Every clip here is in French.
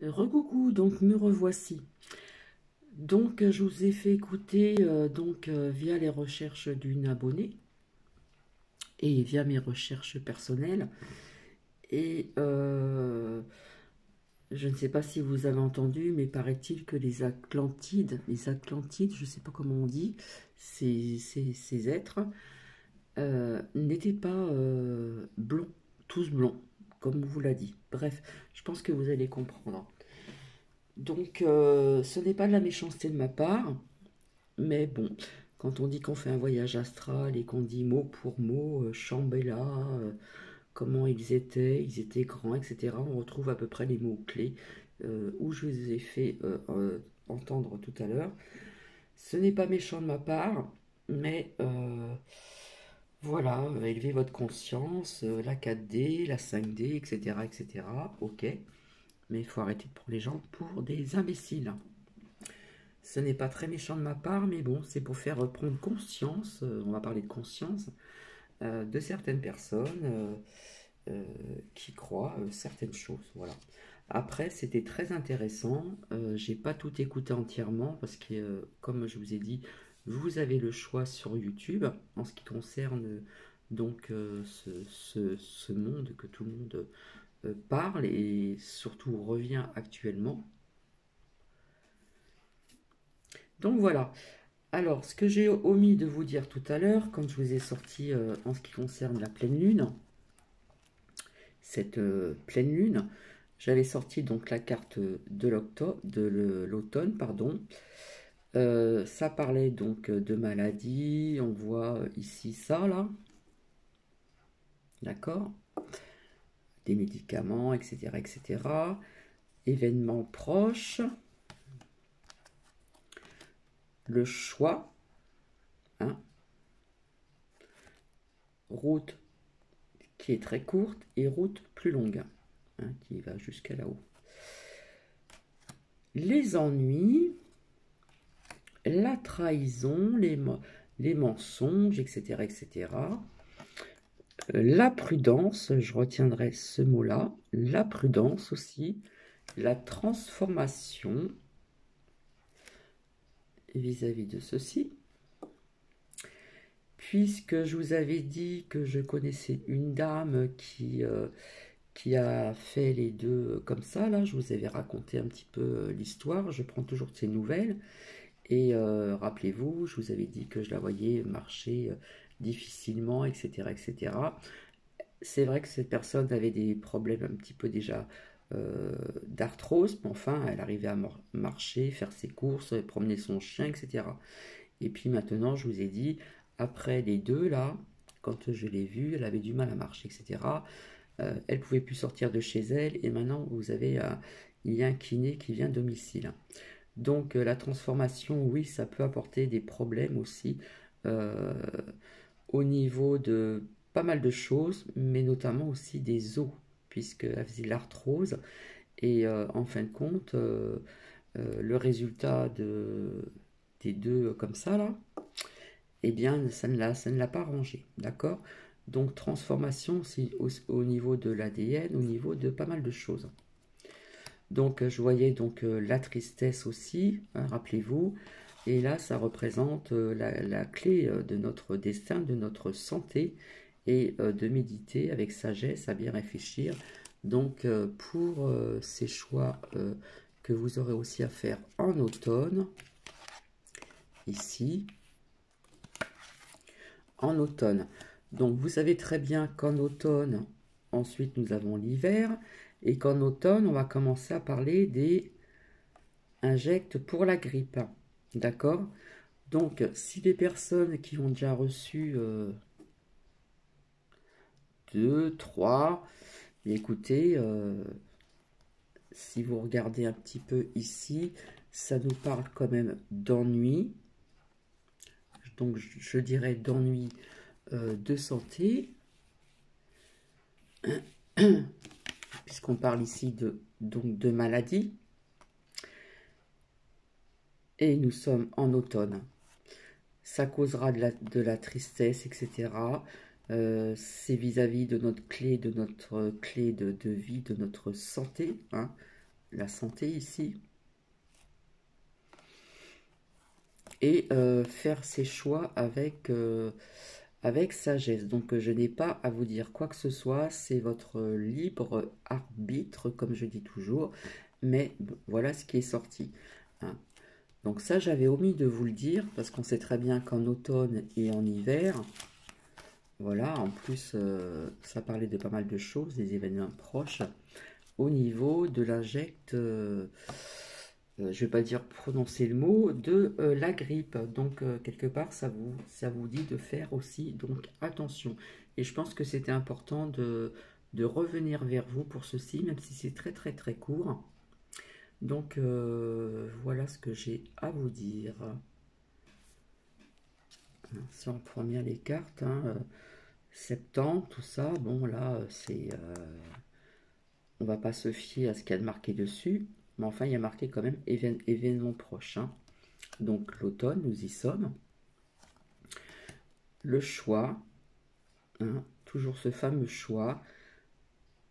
Recoucou, donc me revoici. Donc je vous ai fait écouter via les recherches d'une abonnée et via mes recherches personnelles. Et je ne sais pas si vous avez entendu, mais paraît-il que les Atlantides, je ne sais pas comment on dit, ces êtres n'étaient pas blonds, tous blonds, comme on vous l'a dit. Bref, je pense que vous allez comprendre. Donc, ce n'est pas de la méchanceté de ma part, mais bon, quand on dit qu'on fait un voyage astral et qu'on dit mot pour mot, Shambhala, comment ils étaient grands, etc., on retrouve à peu près les mots-clés où je vous ai fait entendre tout à l'heure. Ce n'est pas méchant de ma part, mais voilà, élevez votre conscience, la 4D, la 5D, etc., etc., ok, mais il faut arrêter de prendre les gens pour des imbéciles. Ce n'est pas très méchant de ma part, mais bon, c'est pour faire prendre conscience, on va parler de conscience, de certaines personnes euh, qui croient certaines choses. Voilà. Après, c'était très intéressant. J'ai pas tout écouté entièrement parce que, comme je vous ai dit, vous avez le choix sur YouTube en ce qui concerne ce monde que tout le monde parle et surtout revient actuellement. Donc voilà. Alors, ce que j'ai omis de vous dire tout à l'heure, quand je vous ai sorti en ce qui concerne la pleine lune, cette pleine lune, j'avais sorti donc la carte de l'automne, pardon. Ça parlait donc de maladies, on voit ici ça là, d'accord, des médicaments, etc., etc., événements proches, le choix, hein, route qui est très courte et route plus longue, hein, qui va jusqu'à là-haut. Les ennuis, la trahison, les mensonges, etc., etc. La prudence, je retiendrai ce mot-là, la prudence aussi, la transformation vis-à-vis de ceci. Puisque je vous avais dit que je connaissais une dame qui a fait les deux comme ça, là, je vous avais raconté un petit peu l'histoire, je prends toujours de ses nouvelles. Et rappelez-vous, je vous avais dit que je la voyais marcher difficilement, etc., etc. C'est vrai que cette personne avait des problèmes un petit peu déjà d'arthrose, mais enfin, elle arrivait à marcher, faire ses courses, promener son chien, etc. Et puis maintenant, je vous ai dit, après les deux, là, quand je l'ai vue, elle avait du mal à marcher, etc. Elle ne pouvait plus sortir de chez elle, et maintenant, il y a un kiné qui vient à domicile. Donc la transformation, oui, ça peut apporter des problèmes aussi euh, au niveau de pas mal de choses, mais notamment aussi des os, puisqu'elle faisait de l'arthrose. Et en fin de compte, le résultat des deux comme ça, là, eh bien, ça ne l'a pas arrangé, d'accord. Donc transformation aussi au niveau de l'ADN, au niveau de pas mal de choses. Donc je voyais donc la tristesse aussi, hein, rappelez-vous, et là ça représente la clé de notre destin, de notre santé, et de méditer avec sagesse, à bien réfléchir. Donc pour ces choix que vous aurez aussi à faire en automne, ici, en automne. Donc vous savez très bien qu'en automne, ensuite nous avons l'hiver, et qu'en automne on va commencer à parler des injecte pour la grippe. D'accord. Donc, si les personnes qui ont déjà reçu 2, 3, écoutez, si vous regardez un petit peu ici, ça nous parle quand même d'ennui. Donc, je dirais d'ennui de santé, puisqu'on parle ici de maladie. Et nous sommes en automne. Ça causera de la tristesse, etc. C'est vis-à-vis de notre clé de vie, de notre santé, hein, la santé ici. Et faire ses choix avec sagesse. Donc je n'ai pas à vous dire quoi que ce soit, c'est votre libre arbitre, comme je dis toujours, mais voilà ce qui est sorti. Hein. Donc ça, j'avais omis de vous le dire, parce qu'on sait très bien qu'en automne et en hiver, voilà, en plus, ça parlait de pas mal de choses, des événements proches, au niveau de l'injecte, je ne vais pas dire prononcer le mot, de la grippe. Donc, quelque part, ça vous dit de faire aussi donc attention. Et je pense que c'était important de revenir vers vous pour ceci, même si c'est très très très court. Donc, voilà ce que j'ai à vous dire. Si on prend bien les cartes, hein, septembre, tout ça, bon là, on va pas se fier à ce qu'il y a de marqué dessus, mais enfin, il y a marqué quand même événement proche. Hein. Donc l'automne, nous y sommes. Le choix, hein, toujours ce fameux choix.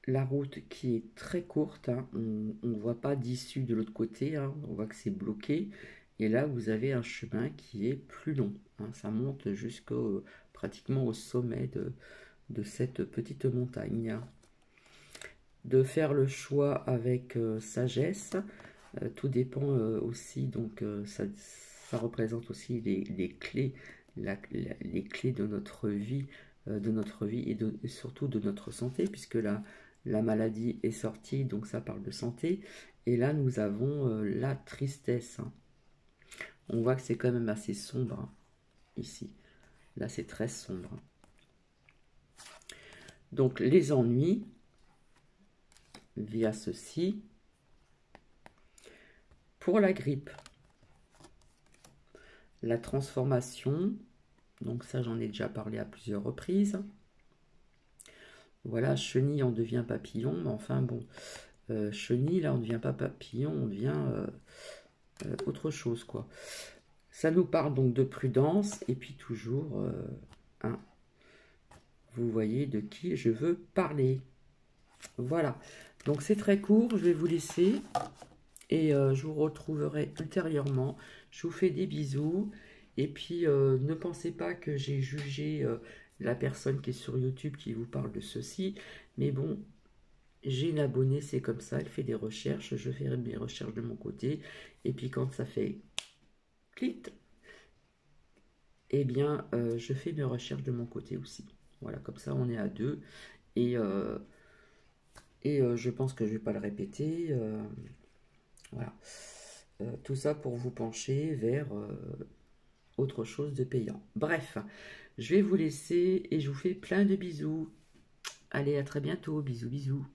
La route qui est très courte, hein, on ne voit pas d'issue de l'autre côté, hein, on voit que c'est bloqué. Et là, vous avez un chemin qui est plus long. Hein, ça monte jusqu'au pratiquement au sommet de cette petite montagne. De faire le choix avec sagesse, tout dépend aussi, donc ça représente aussi les clés, les clés de notre vie et surtout de notre santé, puisque la maladie est sortie, donc ça parle de santé. Et là, nous avons la tristesse. Hein. On voit que c'est quand même assez sombre hein, ici. Là, c'est très sombre. Donc, les ennuis via ceci. Pour la grippe, la transformation, donc ça j'en ai déjà parlé à plusieurs reprises. Voilà, chenille, on devient papillon, mais enfin bon, chenille, là on ne devient pas papillon, on devient autre chose quoi. Ça nous parle donc de prudence, et puis toujours, hein, vous voyez de qui je veux parler. Voilà, donc c'est très court, je vais vous laisser, et je vous retrouverai ultérieurement. Je vous fais des bisous, et puis ne pensez pas que j'ai jugé la personne qui est sur YouTube qui vous parle de ceci, mais bon, j'ai une abonnée, c'est comme ça, elle fait des recherches, je fais mes recherches de mon côté, et puis quand ça fait clic, eh bien, je fais mes recherches de mon côté aussi. Voilà, comme ça, on est à deux, et, je pense que je ne vais pas le répéter, voilà. Tout ça pour vous pencher vers autre chose de payant. Bref, je vais vous laisser et je vous fais plein de bisous. Allez, à très bientôt. Bisous, bisous.